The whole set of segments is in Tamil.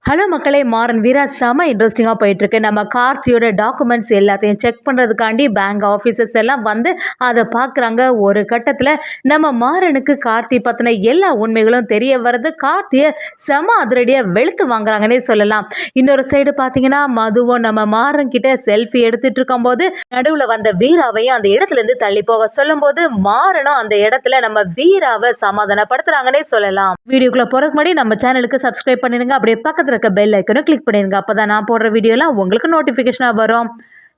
ஹலோ மக்களே, மாறன் வீரா செம இன்ட்ரெஸ்டிங்காக போயிட்டுருக்கு. நம்ம கார்த்தியோட டாக்குமெண்ட்ஸ் எல்லாத்தையும் செக் பண்ணுறதுக்காண்டி பேங்க் ஆஃபீஸர்ஸ் எல்லாம் வந்து அதை பார்க்குறாங்க. ஒரு கட்டத்தில் நம்ம மாறனுக்கு கார்த்தி பற்றின எல்லா உண்மைகளும் தெரிய வருது. கார்த்தியை செம அதிரடியாக வெளுத்து வாங்குறாங்கன்னே சொல்லலாம். இன்னொரு சைடு பார்த்தீங்கன்னா, மதுவும் நம்ம மாறன் கிட்ட செல்ஃபி எடுத்துட்டு இருக்கும்போது நடுவில் வந்த வீராவையும் அந்த இடத்துலேருந்து தள்ளி போக சொல்லும்போது மாறனும் அந்த இடத்துல நம்ம வீராவை சமாதானப்படுத்துகிறாங்கன்னே சொல்லலாம். வீடியோக்குள்ளே போகிறதுக்கு முன்னாடி நம்ம சேனலுக்கு சப்ஸ்கிரைப் பண்ணிடுங்க. அப்படியே பக்கத்தில் இருக்க பெல் ஐக்கனை கிளிக் பண்ணிடுங்க. அப்பதான் நான் போடுற வீடியோலாம் உங்களுக்கு நோட்டிஃபிகேஷனா வரும்.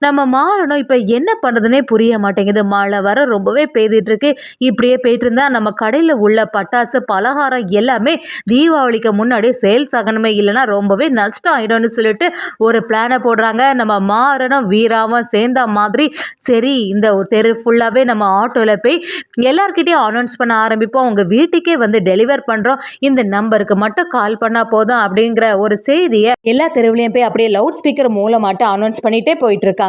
நம்ம மாறணும் இப்போ என்ன பண்ணுறதுனே புரிய மாட்டேங்குது. மழை வர ரொம்பவே பெய்துட்டு இருக்கு. இப்படியே போயிட்டு இருந்தா நம்ம கடையில் உள்ள பட்டாசு பலகாரம் எல்லாமே தீபாவளிக்கு முன்னாடியே சேல்ஸ் ஆகணுமே, இல்லைன்னா ரொம்பவே நஷ்டம் ஆகிடும்னு சொல்லிட்டு ஒரு பிளானை போடுறாங்க. நம்ம மாறணும் வீராவும் சேர்ந்த மாதிரி சரி இந்த தெரு ஃபுல்லாகவே நம்ம ஆட்டோவில் போய் எல்லார்கிட்டையும் அனௌன்ஸ் பண்ண ஆரம்பிப்போம். உங்கள் வீட்டுக்கே வந்து டெலிவர் பண்ணுறோம், இந்த நம்பருக்கு மட்டும் கால் பண்ணால் போதும் அப்படிங்கிற ஒரு செய்தியை எல்லா தெருவுலையும் போய் அப்படியே லவுட் ஸ்பீக்கர் மூலமாட்டு அனௌன்ஸ் பண்ணிகிட்டே போயிட்டு இருக்காங்க.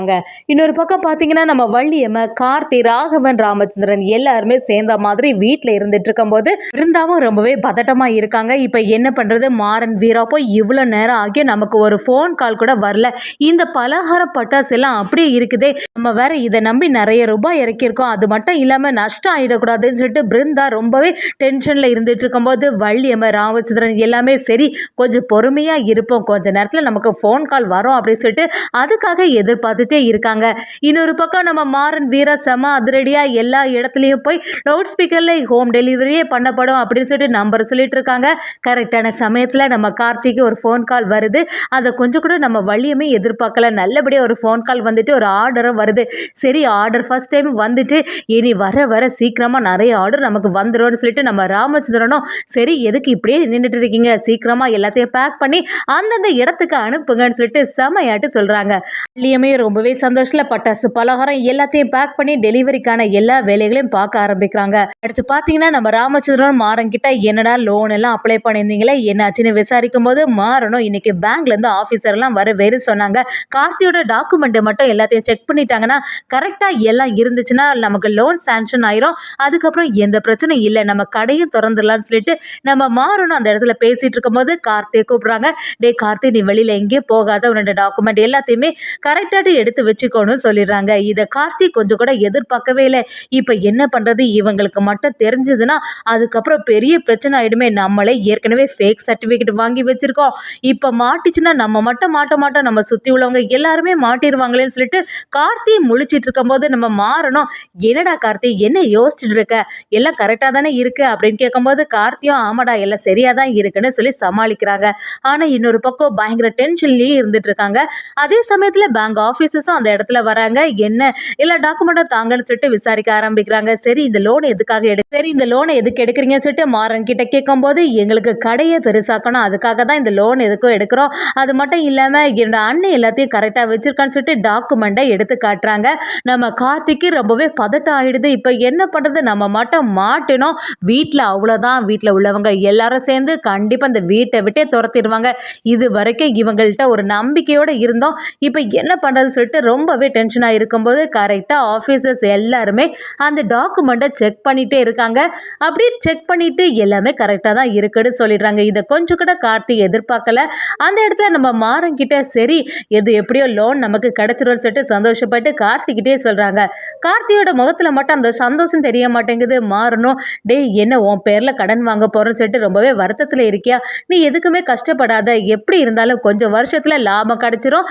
இன்னொரு பக்கம் பார்த்தீங்கன்னா, நம்ம வள்ளியம்மா, கார்த்தி, ராகவன், ராமச்சந்திரன் எல்லாருமே சேர்ந்த மாதிரி வீட்டில் இருந்துட்டு இருக்கும்போது இருந்தாவும் ரொம்பவே பதட்டமாக இருக்காங்க. இப்போ என்ன பண்ணுறது, மாறன் வீரா போய் இவ்வளோ நேரம் ஆகி நமக்கு ஒரு ஃபோன் கால் கூட வரல. இந்த பலகார பட்டாசு எல்லாம் அப்படியே இருக்குதே, நம்ம வேற இதை நம்பி நிறைய ரூபாய் இறக்கியிருக்கோம், அது மட்டும் இல்லாமல் நஷ்டம் ஆகிடக்கூடாதுன்னு சொல்லிட்டு பிருந்தா ரொம்பவே டென்ஷனில் இருந்துட்டு இருக்கும்போது வள்ளியம்மா, ராமச்சந்திரன் எல்லாமே சரி கொஞ்சம் பொறுமையாக இருப்போம், கொஞ்ச நேரத்தில் நமக்கு ஃபோன் கால் வரும் அப்படின்னு சொல்லிட்டு அதுக்காக எதிர்பார்த்துட்டு இருக்காங்க. இன்னொரு பக்கம் நம்ம மாறன் வீரா செம அதிரடியா எல்லா இடத்துலயும் போய் லவுட் ஸ்பீக்கர்ல ஹோம் டெலிவரியே பண்ணப்படும் அப்படின்னு சொல்லிட்டு நம்பர் சொல்லிட்டு இருக்காங்க. கரெக்டான சமயத்துல நம்ம கார்த்திக்கு ஒரு ஃபோன் கால் வருது. அதை கொஞ்சம் கூட நம்ம வள்ளியமே எதிர்பார்க்கல. நல்லபடியா ஒரு ஃபோன் கால் வந்துட்டு ஒரு ஆர்டரும் வருது. சரி, ஆர்டர் ஃபர்ஸ்ட் டைம் வந்துட்டு இனி வர வர சீக்கிரமா நிறைய ஆர்டர் நமக்கு வந்துடும் சொல்லிட்டு நம்ம ராமச்சந்திரனும் சரி எதுக்கு இப்படியே நின்றுட்டு இருக்கீங்க, சீக்கிரமா எல்லாத்தையும் பேக் பண்ணி அந்தந்த இடத்துக்கு அனுப்புங்கன்னு சொல்லிட்டு செமையாட்டு சொல்றாங்க. வள்ளியமே ரொம்பவே சந்தோஷத்துல பட்டாசு பலகாரம் எல்லாத்தையும் பேக் பண்ணி டெலிவரிக்கான எல்லா வேலைகளையும் பார்க்க ஆரம்பிக்கிறாங்க. அடுத்து பாத்தீங்கன்னா, நம்ம ராமச்சந்திரன் மாறன் கிட்ட என்னடா லோன் எல்லாம் அப்ளை பண்ணியிருந்தீங்களே என்னாச்சுன்னு விசாரிக்கும் போது மாறனும் இன்னைக்கு பேங்க்ல இருந்து ஆபீசர் எல்லாம் வரவேறு சொன்னாங்க. கார்த்தியோட டாக்குமெண்ட் மட்டும் எல்லாத்தையும் செக் பண்ணிட்டாங்கன்னா கரெக்டா எல்லாம் இருந்துச்சுன்னா நமக்கு லோன் சாங்ஷன் ஆயிரும், அதுக்கப்புறம் எந்த பிரச்சனையும் இல்லை, நம்ம கடையும் திறந்துடலாம்னு சொல்லிட்டு நம்ம மாறனும் அந்த இடத்துல பேசிட்டு இருக்கும்போது கார்த்தியை கூப்பிடுறாங்க. டே கார்த்தி, நீ வெளியில எங்கேயும் போகாத, உன்னோட டாக்குமெண்ட் எல்லாத்தையுமே கரெக்டாட்டு எடுத்து வச்சுக்கோன்னு சொல்லிடுறாங்க. இதை கார்த்தி கொஞ்சம் கூட எதிர்பார்க்கவே இல்லை. இப்போ என்ன பண்றது, இவங்களுக்கு மட்டும் தெரிஞ்சதுன்னா அதுக்கப்புறம் பெரிய பிரச்சனை ஆயிடுமே, நம்மளே ஏற்கனவே ஃபேக் சர்டிஃபிகேட் வாங்கி வச்சிருக்கோம், இப்போ மாட்டிச்சுன்னா நம்ம மட்டும் மாட்ட மாட்டோம், நம்ம சுற்றி உள்ளவங்க எல்லாருமே மாட்டிடுவாங்களேன்னு சொல்லிட்டு கார்த்தி முழிச்சிட்டு இருக்கும்போது நம்ம மாறணும். என்னடா கார்த்தி என்ன யோசிச்சுட்டு இருக்க, எல்லாம் கரெக்டாக தானே இருக்கு அப்படின்னு கேட்கும்போது கார்த்தியும் ஆமாடா எல்லாம் சரியாக தான் இருக்குன்னு சொல்லி சமாளிக்கிறாங்க. ஆனால் இன்னொரு பக்கம் பயங்கர டென்ஷன்லேயே இருந்துட்டு இருக்காங்க. அதே சமயத்தில் பேங்க் ஆஃபீஸர்ஸும் அந்த இடத்துல வராங்க. என்ன எல்லா டாக்குமெண்ட்டும் தாங்கன்னு சொல்லிட்டு விசாரிக்க ஆரம்பிக்கிறாங்க. சரி இந்த லோன் எதுக்காக இந்த லோனை எதுக்கு எடுக்கிறீங்கன்னு சொல்லிட்டு மாறன் கிட்ட கேட்கும்போது எங்களுக்கு கடையை பெருசாக்கணும், அதுக்காக தான் இந்த லோன் எதுக்கும் எடுக்கிறோம், அது மட்டும் இல்லாமல் என்னோட அண்ணன் எல்லாத்தையும் கரெக்டாக வச்சிருக்கான்னு சொல்லிட்டு டாக்குமெண்ட்டை எடுத்து காட்டுறாங்க. நம்ம கார்த்திக்கு ரொம்பவே பதட்டம் ஆயிடுது. இப்போ என்ன பண்ணுறது, நம்ம மட்டும் மாட்டினோம், வீட்டில் அவ்வளோதான், வீட்டில் உள்ளவங்க எல்லாரும் சேர்ந்து கண்டிப்பாக இந்த வீட்டை விட்டே துரத்திடுவாங்க, இது வரைக்கும் இவங்கள்ட்ட ஒரு நம்பிக்கையோடு இருந்தோம், இப்போ என்ன பண்ணுறது சொல்லிட்டு ரொம்பவே டென்ஷனாக இருக்கும்போது கரெக்டாக ஆஃபீஸர்ஸ் எல்லாருமே அந்த டாக்குமெண்ட்டை செக் பண்ணிகிட்டே இருக்காங்க. அப்படியே செக் பண்ணிவிட்டு எல்லாமே கரெக்டாக தான் இருக்குன்னு சொல்லிடுறாங்க. இதை கொஞ்சம் கூட கார்த்தி எதிர்பார்க்கல. அந்த இடத்துல நம்ம மாறன்கிட்ட சரி எது எப்படியோ லோன் நமக்கு கிடைச்சிரும்னு சொல்லிட்டு சந்தோஷப்பட்டு கார்த்திகிட்டே சொல்கிறாங்க. கார்த்தியோட முகத்தில் மட்டும் அந்த சந்தோஷம் தெரிய மாட்டேங்குது. மாறணும், டே என்ன உன் பேரில் கடன் வாங்க போகிறோன்னு சொல்லிட்டு ரொம்பவே வருத்தத்தில் இருக்கியா, நீ எதுக்குமே கஷ்டப்படாத, எப்படி இருந்தாலும் கொஞ்சம் வருஷத்தில் லாபம் கிடைச்சிரும்,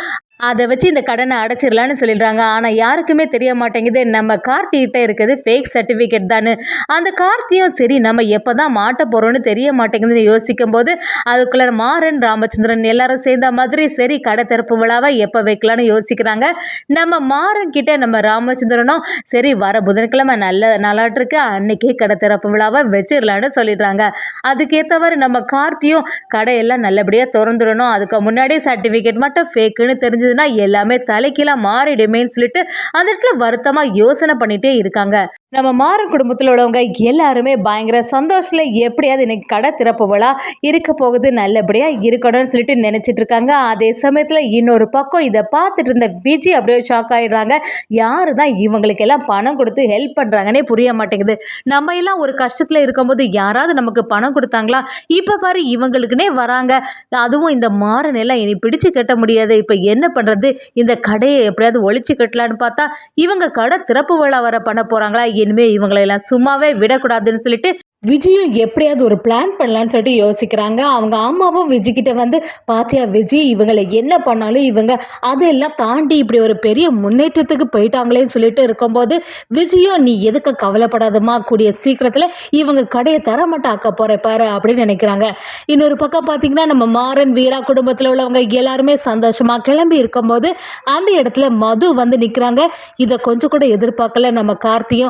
அதை வச்சு இந்த கடனை அடைச்சிடலான்னு சொல்லிடுறாங்க. ஆனால் யாருக்குமே தெரிய மாட்டேங்குது நம்ம கார்த்திகிட்ட இருக்குது ஃபேக் சர்டிஃபிகேட் தானே. அந்த கார்த்தியும் சரி நம்ம எப்போ தான் மாட்ட போகிறோன்னு தெரிய மாட்டேங்குதுன்னு யோசிக்கும் போது அதுக்குள்ளே மாறன், ராமச்சந்திரன் எல்லாரும் சேர்ந்த மாதிரி சரி கடை திறப்பு விழாவை எப்போ வைக்கலான்னு யோசிக்கிறாங்க. நம்ம மாறன் கிட்ட நம்ம ராமச்சந்திரனும் சரி வர புதன்கிழமை நல்ல நாளாட்டிருக்கு, அன்னைக்கே கடை திறப்பு விழாவை வச்சிடலான்னு சொல்லிடுறாங்க. அதுக்கேற்றவாறு நம்ம கார்த்தியும் கடையெல்லாம் நல்லபடியாக திறந்துடணும், அதுக்கு முன்னாடி சர்டிஃபிகேட் மட்டும் ஃபேக்குன்னு தெரிஞ்சு எல்லாமே தலைக்கீழா மாறிடுமேன்னு சொல்லிட்டு அந்த இடத்துல வருத்தமா யோசனை பண்ணிட்டே இருக்காங்க. நம்ம மாறன் குடும்பத்தில் உள்ளவங்க எல்லாருமே பயங்கர சந்தோஷத்துல எப்படியாவது இன்னைக்கு கடை திறப்பு விழா இருக்க போகுது, நல்லபடியா இருக்கணும்னு சொல்லிட்டு நினைச்சிட்டு இருக்காங்க. அதே சமயத்துல இன்னொரு பக்கம் இதை பார்த்துட்டு இருந்த விஜய் அப்படியே ஷாக் ஆயிடுறாங்க. யாரு தான் இவங்களுக்கு எல்லாம் பணம் கொடுத்து ஹெல்ப் பண்றாங்கன்னே புரிய மாட்டேங்குது. நம்ம எல்லாம் ஒரு கஷ்டத்துல இருக்கும்போது யாராவது நமக்கு பணம் கொடுத்தாங்களா? இப்ப பாரு இவங்களுக்குன்னே வராங்க. அதுவும் இந்த மாறன் எல்லாம் இனி பிடிச்சு கட்ட முடியாது. இப்ப என்ன பண்றது? இந்த கடையை எப்படியாவது ஒழிச்சு கட்டலான்னு பார்த்தா இவங்க கடை திறப்பு விழா வர பண்ண போறாங்களா? இனிமே இவங்களை எல்லாம் சும்மாவே விடக்கூடாதுன்னு சொல்லிட்டு விஜயும் எப்படியாவது ஒரு பிளான் பண்ணலான்னு சொல்லிட்டு யோசிக்கிறாங்க. அவங்க அம்மாவும் விஜய் கிட்ட வந்து, பாத்தியா விஜய், இவங்களை என்ன பண்ணாலும் இவங்க அதெல்லாம் தாண்டி இப்படி ஒரு பெரிய முன்னேற்றத்துக்கு போயிட்டாங்களேன்னு சொல்லிட்டு இருக்கும்போது, விஜயும் நீ எதுக்கு கவலைப்படாதமா, கூடிய சீக்கிரத்துல இவங்க கடையை தரமாட்ட ஆக்க போற பாரு அப்படின்னு நினைக்கிறாங்க. இன்னொரு பக்கம் பாத்தீங்கன்னா நம்ம மாறன் வீரா குடும்பத்துல உள்ளவங்க எல்லாருமே சந்தோஷமா கிளம்பி இருக்கும்போது அந்த இடத்துல மது வந்து நிக்கிறாங்க. இதை கொஞ்சம் கூட எதிர்பார்க்கல நம்ம கார்த்தி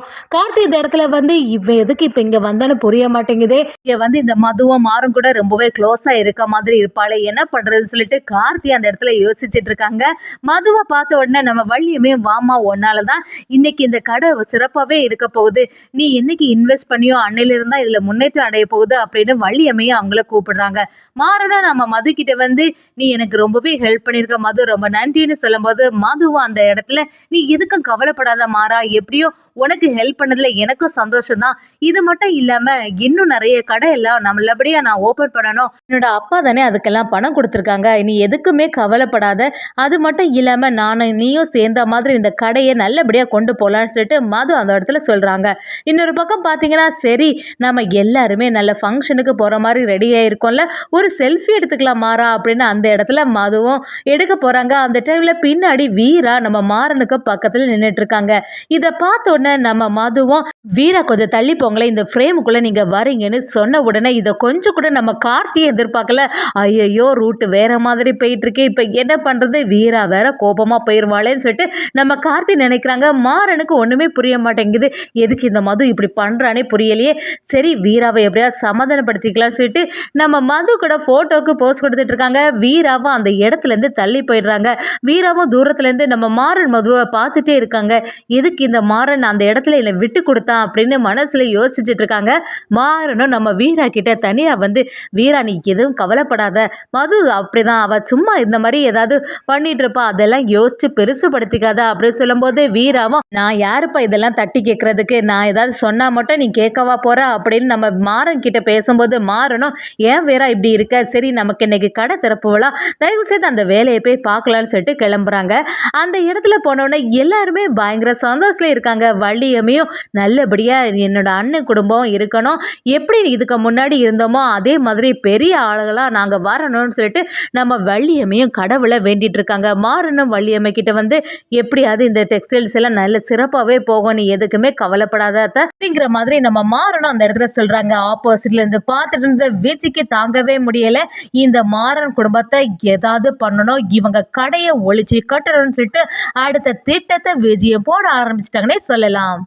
இந்த இடத்துல வந்து இவன் எதுக்கு இப்ப இங்க வந்தான்னு புரிய மாட்டேங்குதே. இங்க வந்து இந்த மதுவும் மாறும் கூட ரொம்பவே க்ளோஸா இருக்க மாதிரி இருப்பாளே, என்ன பண்றதுன்னு சொல்லிட்டு கார்த்தி அந்த இடத்துல யோசிச்சுட்டு இருக்காங்க. மதுவை பார்த்த உடனே நம்ம வள்ளியுமே, வாமா உன்னாலதான் இன்னைக்கு இந்த கடை சிறப்பாவே இருக்க போகுது, நீ என்னைக்கு இன்வெஸ்ட் பண்ணியோ அன்னையில இருந்தா இதுல முன்னேற்றம் அடைய போகுது அப்படின்னு வள்ளியம்மையும் அவங்கள கூப்பிடுறாங்க. மாறனா நம்ம மது கிட்ட வந்து, நீ எனக்கு ரொம்பவே ஹெல்ப் பண்ணிருக்க மது, ரொம்ப நன்றின்னு சொல்லும்போது மதுவும் அந்த இடத்துல, நீ எதுக்கும் கவலைப்படாத மாறா, எப்படியோ உனக்கு ஹெல்ப் பண்ணதுல எனக்கும் சந்தோஷம் தான். இது மட்டும் இல்லாம இன்னும் நிறைய கடை எல்லாம் நல்லபடியா நான் ஓபன் பண்ணணும், என்னோட அப்பா தானே அதுக்கெல்லாம் பணம் கொடுத்துருக்காங்க, நீ எதுக்குமே கவலைப்படாத. அது மட்டும் இல்லாம நானும் நீயும் சேர்ந்த மாதிரி இந்த கடையை நல்லபடியா கொண்டு போலான்னு சொல்லிட்டு மது அந்த இடத்துல சொல்றாங்க. இன்னொரு பக்கம் பாத்தீங்கன்னா, சரி நம்ம எல்லாருமே நல்ல ஃபங்க்ஷனுக்கு போற மாதிரி ரெடி ஆயிருக்கோம்ல, ஒரு செல்ஃபி எடுத்துக்கலாம் மாறா அப்படின்னு அந்த இடத்துல மதுவும் எடுக்க போறாங்க. அந்த டைம்ல பின்னாடி வீரா நம்ம மாறனுக்கு பக்கத்துல நின்றுட்டு இருக்காங்க. இதை பார்த்த உடனே நம்ம மதுவும், வீரா கொஞ்சம் தள்ளி போங்களேன், இந்த ஃப்ரேமுக்குள்ள நீங்க வரீங்கன்னு சொன்ன உடனே இதை கொஞ்சம் கூட நம்ம கார்த்தியை எதிர்பார்க்கல. ஐயோ ரூட் வேற மாதிரி போயிட்டு இருக்கே, இப்ப என்ன பண்றது, வீரா வேற கோபமா போயிருவாளேன்னு சொல்லிட்டு நம்ம கார்த்தி நினைக்கிறாங்க. மாறனுக்கு ஒண்ணுமே புரிய மாட்டேங்குது, எதுக்கு இந்த மது இப்படி பண்றானே புரியலையே. சரி வீராவை எப்படியாவது சமாதானப்படுத்திக்கலாம்னு சொல்லிட்டு நம்ம மது கூட போட்டோக்கு போஸ்ட் கொடுத்துட்டு இருக்காங்க. வீராவும் அந்த இடத்துல இருந்து தள்ளி போயிடுறாங்க. வீராவும் தூரத்துல இருந்து நம்ம மாறன் மதுவை பார்த்துட்டே இருக்காங்க. எதுக்கு இந்த மாறன் அந்த இடத்துல என்னை விட்டு கொடுத்தான் அப்படின்னு மனசுல யோசிச்சுட்டு இருக்காங்க. மாறனும் நம்ம வீரா கிட்ட தனியா வந்து, வீரா நீ எதுவும் கவலைப்படாத, மது அப்படிதான், அவ சும்மா இந்த மாதிரி ஏதாவது பண்ணிட்டு இருப்பா, அதெல்லாம் யோசிச்சு பெருசுபடுத்திக்காத அப்படின்னு சொல்லும்போது வீராவும், நான் யாருப்பா இதெல்லாம் தட்டி கேட்கறதுக்கு, நான் ஏதாவது சொன்னா மட்டும் நீ கேட்கவா போற அப்படின்னு நம்ம மாறன் கிட்ட பேசும்போது மாறனும், ஏன் வீரா இப்படி இருக்க, சரி நமக்கு இன்னைக்கு கடை திறப்பு விழா, தயவு செய்து அந்த வேலையை போய் பார்க்கலான்னு சொல்லிட்டு கிளம்புறாங்க. அந்த இடத்துல போனோடனே எல்லாருமே பயங்கர சந்தோஷத்துல இருக்காங்க. வள்ளியம்மையும் நல்லபடியா என்னோட அண்ணன் குடும்பம் இருக்கணும், எப்படி இதுக்கு முன்னாடி இருந்தோமோ அதே மாதிரி பெரிய ஆளுகளா நாங்க வரணும்னு சொல்லிட்டு நம்ம வள்ளியம்மையும் கடவுளை வேண்டிட்டு இருக்காங்க. மாறனும் வள்ளியம்மை கிட்ட வந்து, எப்படியாவது இந்த டெக்ஸ்டைல்ஸ் எல்லாம் நல்ல சிறப்பாவே போகும், நீ எதுக்குமே கவலைப்படாத அப்படிங்கிற மாதிரி நம்ம மாறனும் அந்த இடத்துல சொல்றாங்க. ஆப்போசிட்ல இருந்து பார்த்துட்டு இருந்த வீச்சுக்கு தாங்கவே முடியல. இந்த மாறன் குடும்பத்தை ஏதாவது பண்ணணும், இவங்க கடையை ஒழிச்சு கட்டணும்னு சொல்லிட்டு அடுத்த திட்டத்தை விஜயம் போட ஆரம்பிச்சிட்டாங்கன்னே சொல்லலாம்.